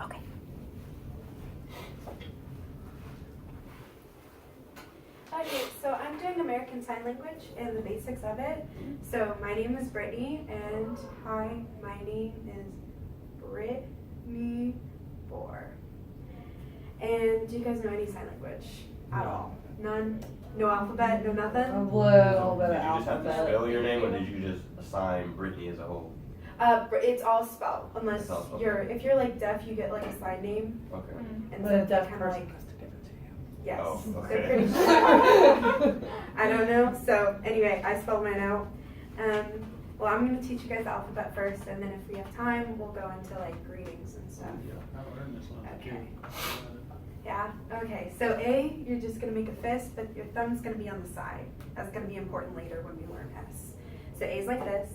Okay. Okay, so I'm doing American Sign Language and the basics of it. So my name is Brittany, and hi, my name is Brittany Bohr. And do you guys know any sign language at all? None? No alphabet? No nothing? A little bit of Did you just have to alphabet. spell your name, or did you just assign Brittany as a whole? It's all spelled, unless It's all spelled. if you're like deaf, you get like a sign name. Okay. And But so a deaf kind of person like, has to give it to you. yes, Oh, they're okay. pretty sure. I don't know. So anyway, I spelled mine out. Well, I'm going to teach you guys the alphabet first, and then if we have time, we'll go into like greetings and stuff. I learned this one. Okay. Yeah, okay. So A, you're just going to make a fist, but your thumb's going to be on the side. That's going to be important later when we learn S. So A is like this,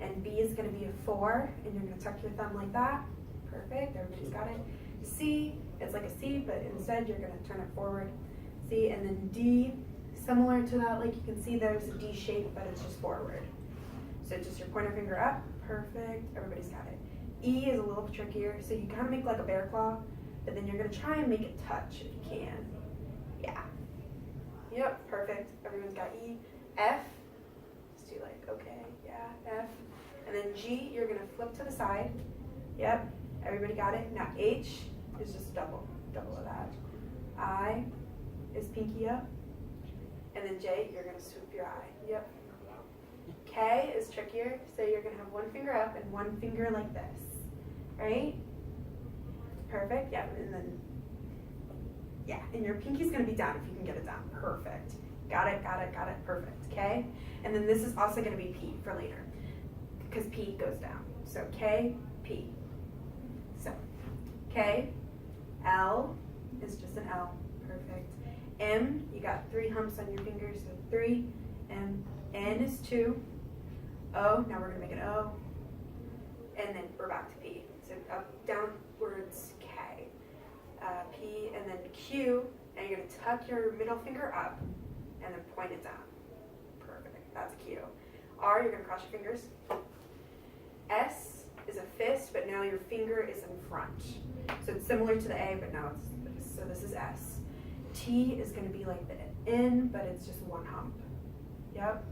and B is going to be a 4, and you're going to tuck your thumb like that. Perfect, everybody's got it. C, it's like a C, but instead you're going to turn it forward. C, and then D, similar to that, like you can see there's a D shape, but it's just forward. So just your pointer finger up. Perfect, everybody's got it. E is a little trickier, so you kind of make like a bear claw, but then you're going to try and make it touch if you can. Yeah. Yep, perfect. Everyone's got E. F, let's do like, okay, yeah, F. And then G, you're going to flip to the side. Yep, everybody got it. Now H is just double of that. I is pinky up. And then J, you're going to swoop your eye. Yep. K is trickier, so you're going to have one finger up and one finger like this. Right? Perfect, yeah, and then, yeah, and your pinky's going to be down if you can get it down. Perfect. Got it, perfect, okay? And then this is also going to be P for later, because P goes down. So K, P. So, K, L is just an L, perfect. M, you got 3 humps on your fingers, so 3, M. N is 2. O, now we're going to make an O. And then we're back to P. So up, downwards, K. P, and then Q, and you're going to tuck your middle finger up and then point it down. Perfect. That's Q. R, you're going to cross your fingers. S is a fist, but now your finger is in front. So it's similar to the A, but now it's, so this is S. T is going to be like the N, but it's just one hump. Yep.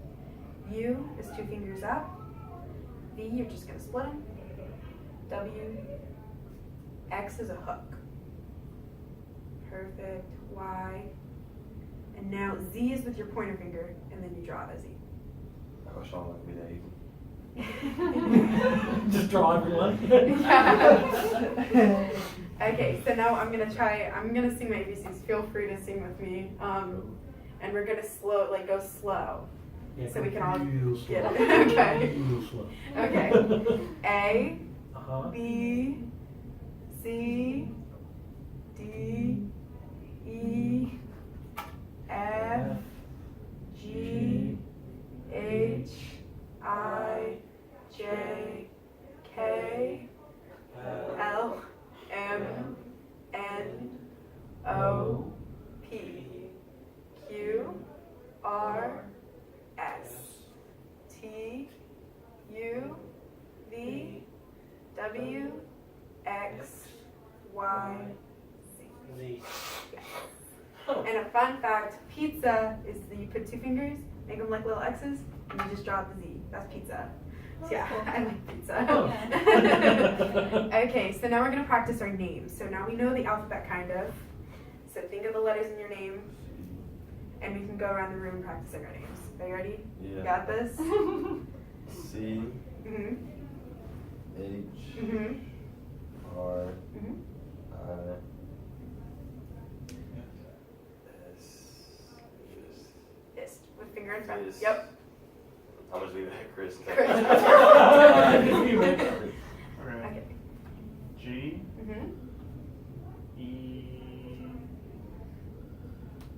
U is 2 fingers up. V, you're just going to split them. W, X is a hook. Perfect. Y. And now Z is with your pointer finger, and then you draw a Z. I wish all would be that easy. Just draw everyone. Okay, so now I'm gonna sing my ABCs. Feel free to sing with me. And we're gonna go slow. Yeah, So we can all real get slow. it. Okay. Real slow. Okay. A, Uh-huh. B, C, D, E, F, G, H, I, J, K, L, M, N, O, P, Q, R, S, T, U, V, W, X, Y, Z. And a fun fact, pizza is you put 2 fingers, make them like little X's, and you just draw the Z. That's pizza. So yeah, I like pizza. Okay, so now we're going to practice our names. So now we know the alphabet kind of. So think of the letters in your name, and we can go around the room practicing our names. Are you ready? Yeah. You got this? C, Mm-hmm. H, Mm-hmm. R, Mm-hmm. I, S, Fist with finger in front. Fist. Yep. I'm just leaving that Chris. Chris. Okay. Okay. G, Mm-hmm. E,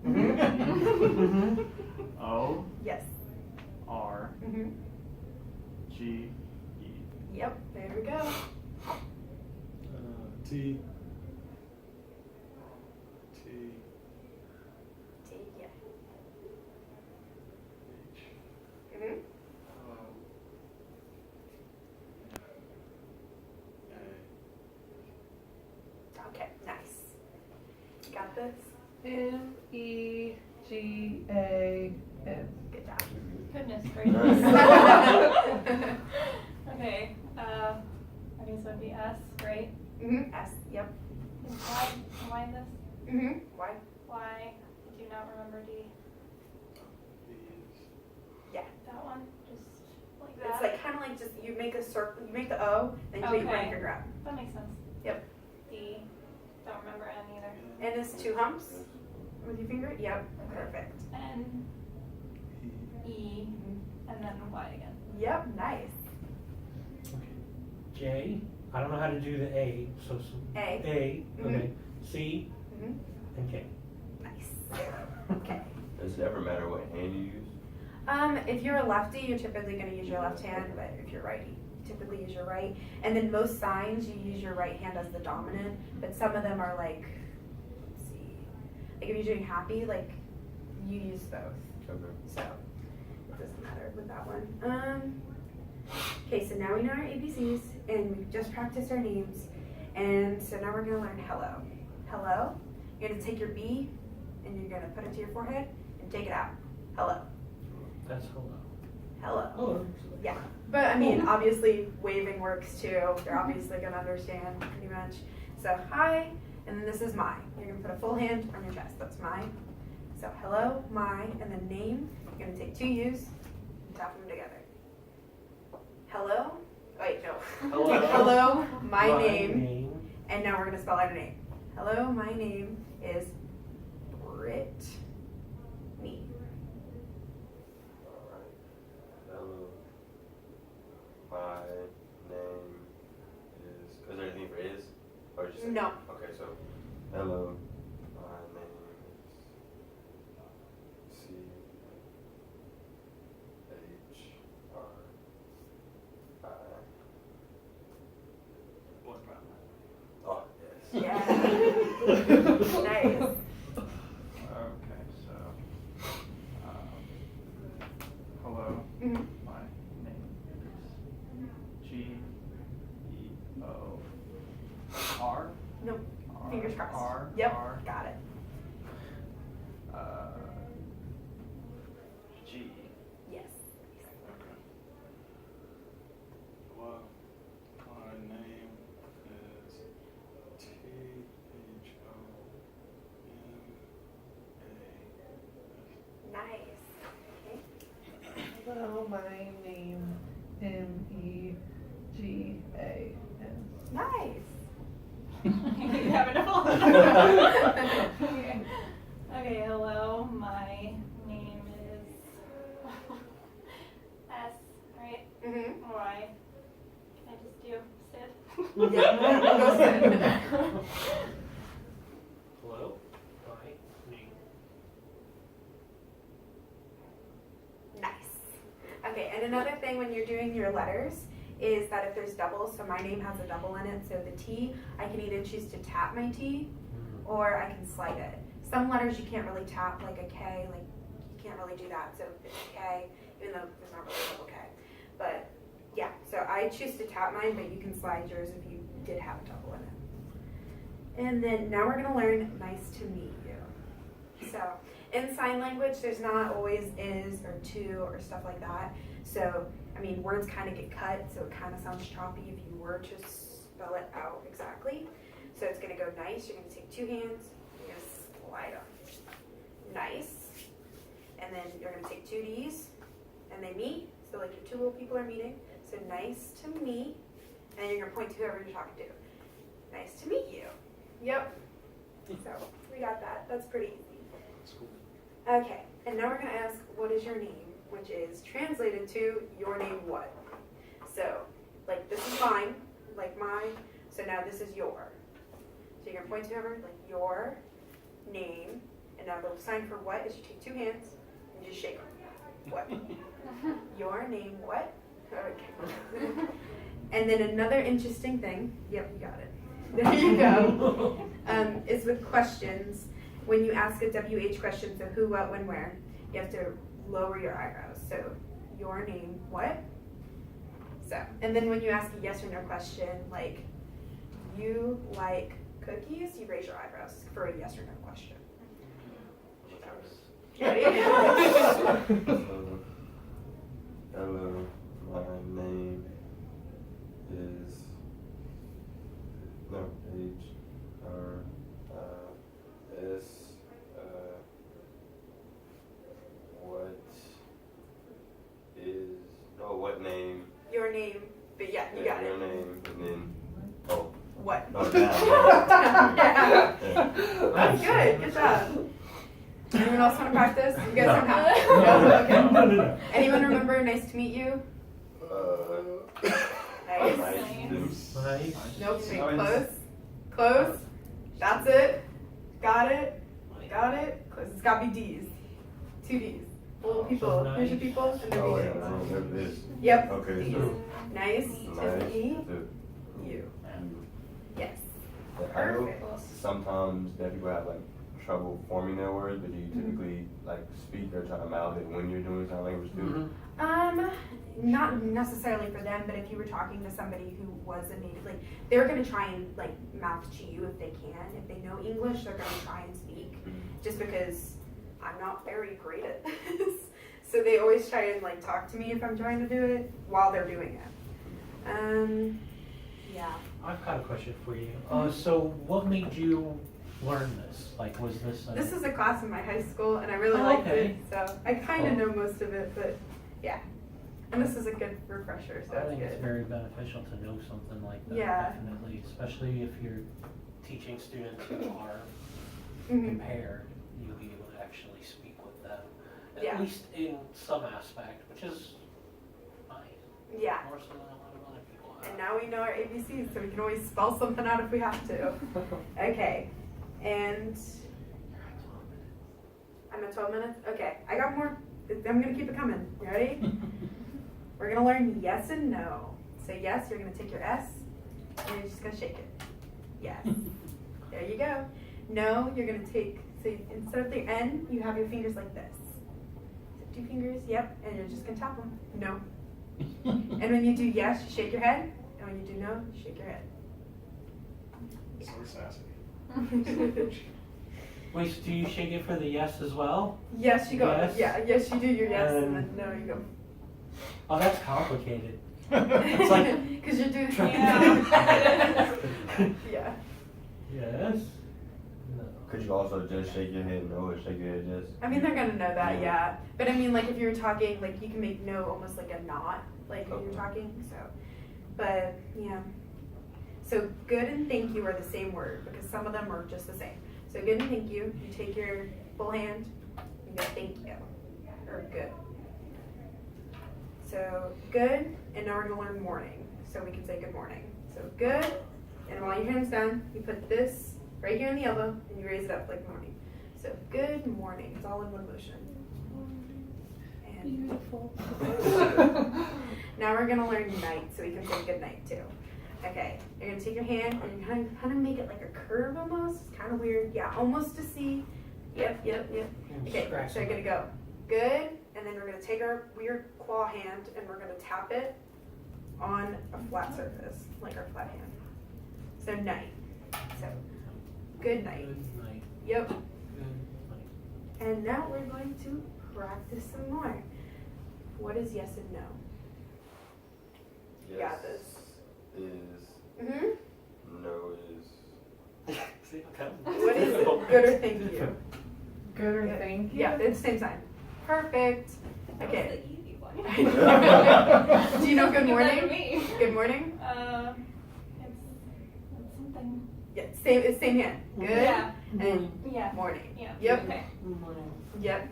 Mm-hmm. O, Yes. R, Mm-hmm. G, E. Yep. There we go. T. T, T. Yeah. H, Mm-hmm. O, A, Okay, nice. Got this? MEGAN. Good job. Goodness gracious. Nice. Okay, okay, so it'd be S, right? S, yep. And why this? Why? Why? I do not remember D. Yeah. That one, just like that. It's like kind of like just you make a circle, you make the O, then you put your Okay. ring finger up. That makes sense. Yep. D. Don't remember N either. And it's 2 humps with your finger? Yep. Perfect. N, E, and then Y again. Yep, nice. J. I don't know how to do the A, so A. A. Okay. C Mhm. and K. Nice. Okay. Does it ever matter what hand you use? If you're a lefty, you're typically going to use your left hand, but if you're righty, you typically use your right. And then most signs, you use your right hand as the dominant, but some of them are like, let's see, like if you're doing happy, like you use both. Okay. So it doesn't matter with that one. Okay, so now we know our ABCs, and we've just practiced our names, and so now we're going to learn hello. Hello. You're going to take your B, and you're going to put it to your forehead, and take it out. Hello. That's hello. Hello. Hello. Yeah, but I mean, obviously waving works too. They're obviously going to understand pretty much. So hi, and then this is my. You're going to put a full hand on your chest. That's my. So hello, my, and then name. You're going to take 2 U's and tap them together. Hello. Wait, no. Hello. Hello, my name. name. And now we're going to spell out a name. Hello, my name is Brittany. Alright. Hello. My name is there anything for is? Or just No. Okay, so hello. My name is CHRI. What about Oh, yes. Yeah. Nice. Okay, so, hello, Mhm. my name is GEOR. Nope. R, Fingers crossed. R, Yep. R, Got it. G. Yes. Okay. Hello, my name is THONA. Nice. Okay. Hello, my name MEGAN. Nice. You have enough. Okay. Okay, hello, my name is S, right? Mhm. Y. Can I just do Sid? Yeah, go Sid. Hello. My name. Nice. Okay, and another thing when you're doing your letters is that if there's doubles, so my name has a double in it, so the T, I can either choose to tap my T or I can slide it. Some letters you can't really tap, like a K, like you can't really do that, so it's K, even though there's not really a double K. But yeah, so I choose to tap mine, but you can slide yours if you did have a double in it. And then now we're gonna learn nice to meet you. So in sign language, there's not always is or to or stuff like that. So, I mean, words kind of get cut, so it kind of sounds choppy if you were to spell it out exactly. So it's going to go nice. You're going to take 2 hands. You're going to slide them. Nice. And then you're going to take 2 D's, and they meet. So like your 2 little people are meeting. So nice to meet. And you're going to point to whoever you're talking to. Nice to meet you. Yep. So we got that. That's pretty easy. That's cool. Okay, and now we're going to ask, what is your name? Which is translated to your name what? So, like this is mine, like mine, so now this is your. So you're going to point to whoever, like your name, and now the sign for what is you take 2 hands and just shake them. What? Your name what? Okay. And then another interesting thing, yep, you got it. There you go. Is with questions. When you ask a WH question, so who, what, when, where, you have to lower your eyebrows. So, your name, what? So, and then when you ask a yes or no question, like, you like cookies, you raise your eyebrows for a yes or no question. So, Ready? hello, my name is H-R-S. What name? Your name, but yeah, you got your it. name, and then, oh, What? no, down. Yeah. Yeah. That's good. Good job. Anyone else want to practice? You guys No. don't have to. No? Okay. No. Anyone remember nice to meet you? Nice. Nice. Nope. Wait, Nice. close. Close. That's it. Got it. Got it. Close. It's got to be D's. 2 D's. Little people. So Here's your nice. people and Oh, their yeah, names. I remember this. Yep. Okay, D's. so, Nice nice to meet to you. Yes. I know Perfect. sometimes that people have like trouble forming their words, but do you typically like speak or try to mouth it when you're doing sign language too? Not necessarily for them, but if you were talking to somebody who was a native, like they're gonna try and like mouth to you if they can. If they know English, they're gonna try and speak. Just because I'm not very great at this, so they always try and like talk to me if I'm trying to do it while they're doing it. Yeah. I've got a question for you. So what made you learn this? Like, was this a... This is a class in my high school, and I really Oh, liked okay. it, so I kind of Cool. know most of it, but yeah. And this is a good refresher, so I that's think it's good. very beneficial to know something like that, Yeah. definitely, especially if you're teaching students who are Mhm. impaired, you'll be able to actually speak with them, at Yeah. least in some aspect, which is nice, Yeah. more so than a lot of other people have. And now we know our ABCs, so we can always spell something out if we have to. Okay. And I'm at 12 minutes? Okay. I got more. I'm going to keep it coming. You ready? We're going to learn yes and no. So yes, you're going to take your S, and you're just going to shake it. Yes. There you go. No, you're going to take, so instead of the N, you have your fingers like this. So 2 fingers, yep, and you're just going to tap them. No. And when you do yes, you shake your head. And when you do no, you shake your head. So sassy. Wait, so do you shake it for the yes as well? Yes, you go. Yes. Yeah, yes, you do your yes, and And- then no, you go. Oh, that's complicated. It's like- because you're doing. Yeah. Yeah. Yes. No. Could you also just shake your head no or shake your head yes? I mean, they're gonna know that, yeah. But I mean, like if you're talking, like you can make no almost like a not, like when you're Okay. talking. So, but yeah. So good and thank you are the same word because some of them are just the same. So good and thank you. You take your full hand. You go thank you or good. So good, and now we're gonna learn morning. So we can say good morning. So good, and while your hand's down, you put this right here in the elbow, and you raise it up like morning. So good morning. It's all in one motion. And Beautiful. now we're gonna learn night, so we can say good night too. Okay, you're gonna take your hand and you're kind of make it like a curve almost. It's kind of weird. Yeah, almost to see. Yep. Okay, so you're gonna go good, and then we're gonna take our weird claw hand and we're gonna tap it on a flat surface, like our flat hand. So night. So good night. Good night. Yep. Good night. And now we're going to practice some more. What is yes and no? Yes Got this. is, Mm-hmm. no is. See, okay. What is it? Good or thank you? Good or thank you? Yeah, it's the same sign. Perfect. That Okay. was the easy one. Do you know good Give that to morning? me. Good morning? It's something. Yeah, same. It's same hand. Good Yeah. and Yeah. morning. Yeah. Yep. Okay. Good morning. Yep.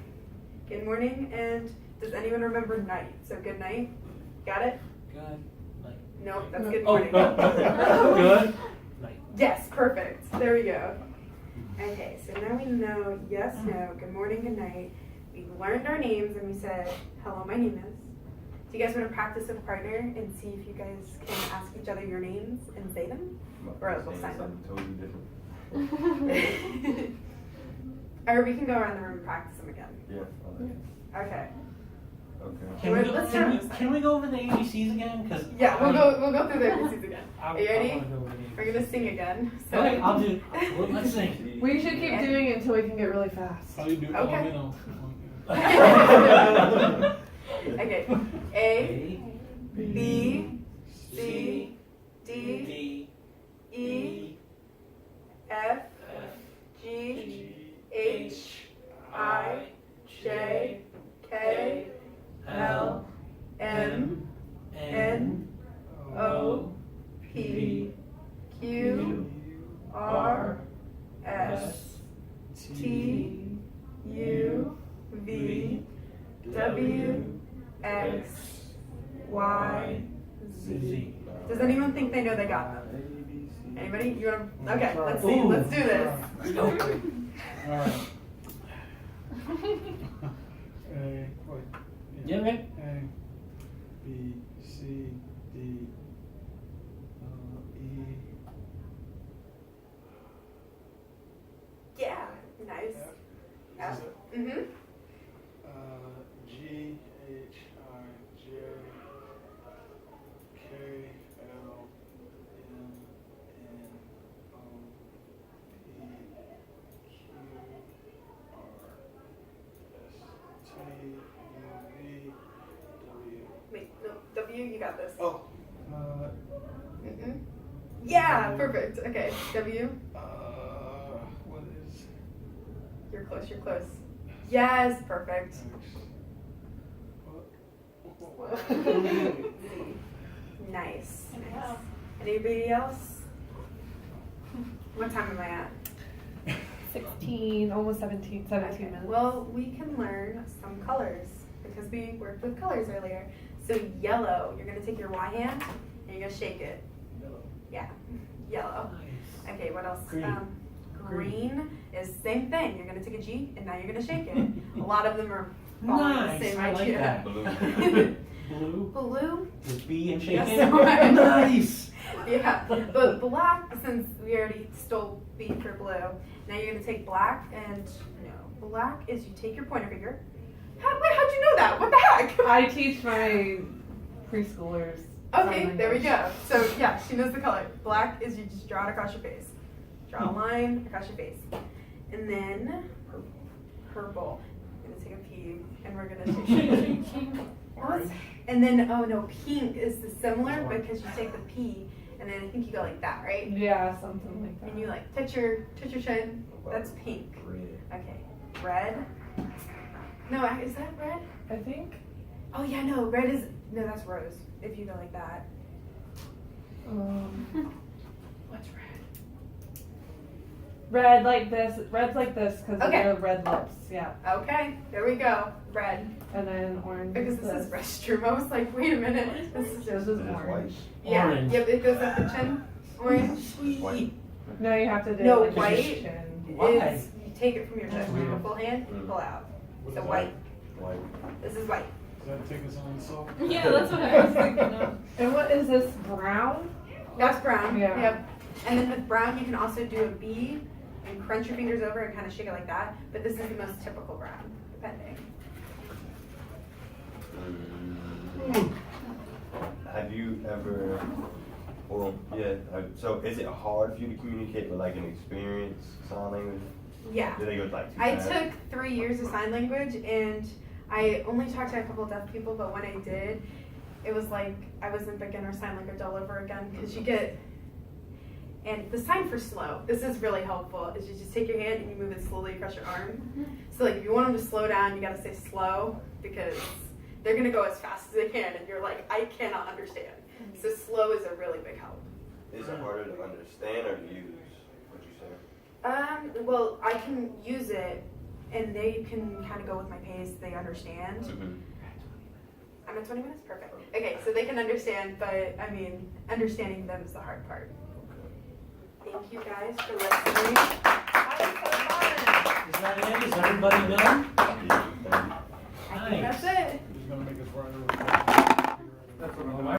Good morning. And does anyone remember night? So good night. Got it? Good night. Nope, that's good Oh, morning. no. Good night. Yes, perfect. There we go. Okay, so now we know yes, no, good morning, good night. We learned our names and we said, hello, my name is. Do you guys want to practice with a partner and see if you guys can ask each other your names and say them? Or else we'll Saying sign them. something totally different. Or we can go around the room and practice them again. Yeah. I like it. Okay. Can we, Let's start with can we go over the ABCs again? Cause Yeah, we'll go through the ABCs again. I, Are you ready? I wanna go over the We're ABCs. gonna sing again. So. Okay, I'll do. Well, let's sing. We should keep doing it until we can get really fast. How do you do? Okay. Oh, you know. Okay. A, B, C, D, D, E, F, G, H, I, J, K, L, M, N, O, P, Q, R, S, T, U, V, W, X, Y, Z. Does anyone think they know they got them? Anybody? You wanna? Okay, let's see. Ooh. Let's do this. Alright. A, wait. Yeah, okay. A, B, C, D, E, Yeah. Nice. F. Is this it? Mhm. G, H, I, J, K, L, M, N, O, P, Q, R, S, T, U, V, W. Wait, no. W. You got this. Oh, Mm-mm. Yeah. Perfect. Okay. W. what is You're close. You're close. Yes. Perfect. X? Nice. Nice. Anybody else? What time am I at? 16, almost 17 Okay. minutes. Well, we can learn some colors because we worked with colors earlier. So yellow, you're gonna take your Y hand and you're gonna shake it. Yeah, yellow. Nice. Okay, what else? Green. Green is same thing. You're gonna take a G and now you're gonna shake it. A lot of them are following Nice. the same I like idea. that. Blue. Blue. Blue, Is B and Yes, shaking? right. Nice. yeah. But black, since we already stole B for blue, now you're gonna take black and no. Black is you take your pointer finger. Wait, how'd you know that? What the heck? I teach my preschoolers. Okay, sign there we language. go. So yeah, she knows the color. Black is you just draw it across your face. Draw a line across your face. And then purple. I'm gonna take a P and we're gonna take Orange. and then oh no, pink is the similar because you take the P and then I think you go like that, right? Yeah, something like that. And you like touch your chin. That's pink. Red. Okay. Red. No, is that red? I think. Oh yeah, no, red is no, that's rose. If you go like that. What's red? Red like this. Red's like this because Okay. of the red lips. Yeah. Okay, there we go. Red. And then orange. Because is this is restroom. I was like, wait a minute. This is This just is It is orange. yeah. Orange. Yep, it goes up the chin. Orange White. No, you have to do No, it like white your chin. Why? is you take it from your chin, Weird. your full hand, and you pull out. What So is white. White. This is white. Does that take us on salt? Yeah, that's what I was thinking of. And what is this? Brown? That's brown. Yeah. Yep. And then with brown, you can also do a B and crunch your fingers over and kind of shake it like that. But this is the most typical brown, depending. Have you ever, well, yeah, so is it hard for you to communicate with like an experienced sign language? Yeah. Do they go like too I fast? took 3 years of sign language and I only talked to a couple of deaf people, but when I did, it was like I was in beginner sign language all over again because you get, and the sign for slow, this is really helpful, is you just take your hand and you move it slowly across your arm. So like if you want them to slow down, you gotta say slow because they're gonna go as fast as they can and you're like, I cannot understand. So slow is a really big help. Is it harder to understand or to use? What you say? Well, I can use it and they can kind of go with my pace, they understand. I'm at 20 minutes? Perfect. Okay, so they can understand, but I mean, understanding them is the hard part. Thank you guys for listening. Is that it? Is everybody done? I think that's it. He's gonna make us write over. That's what I'm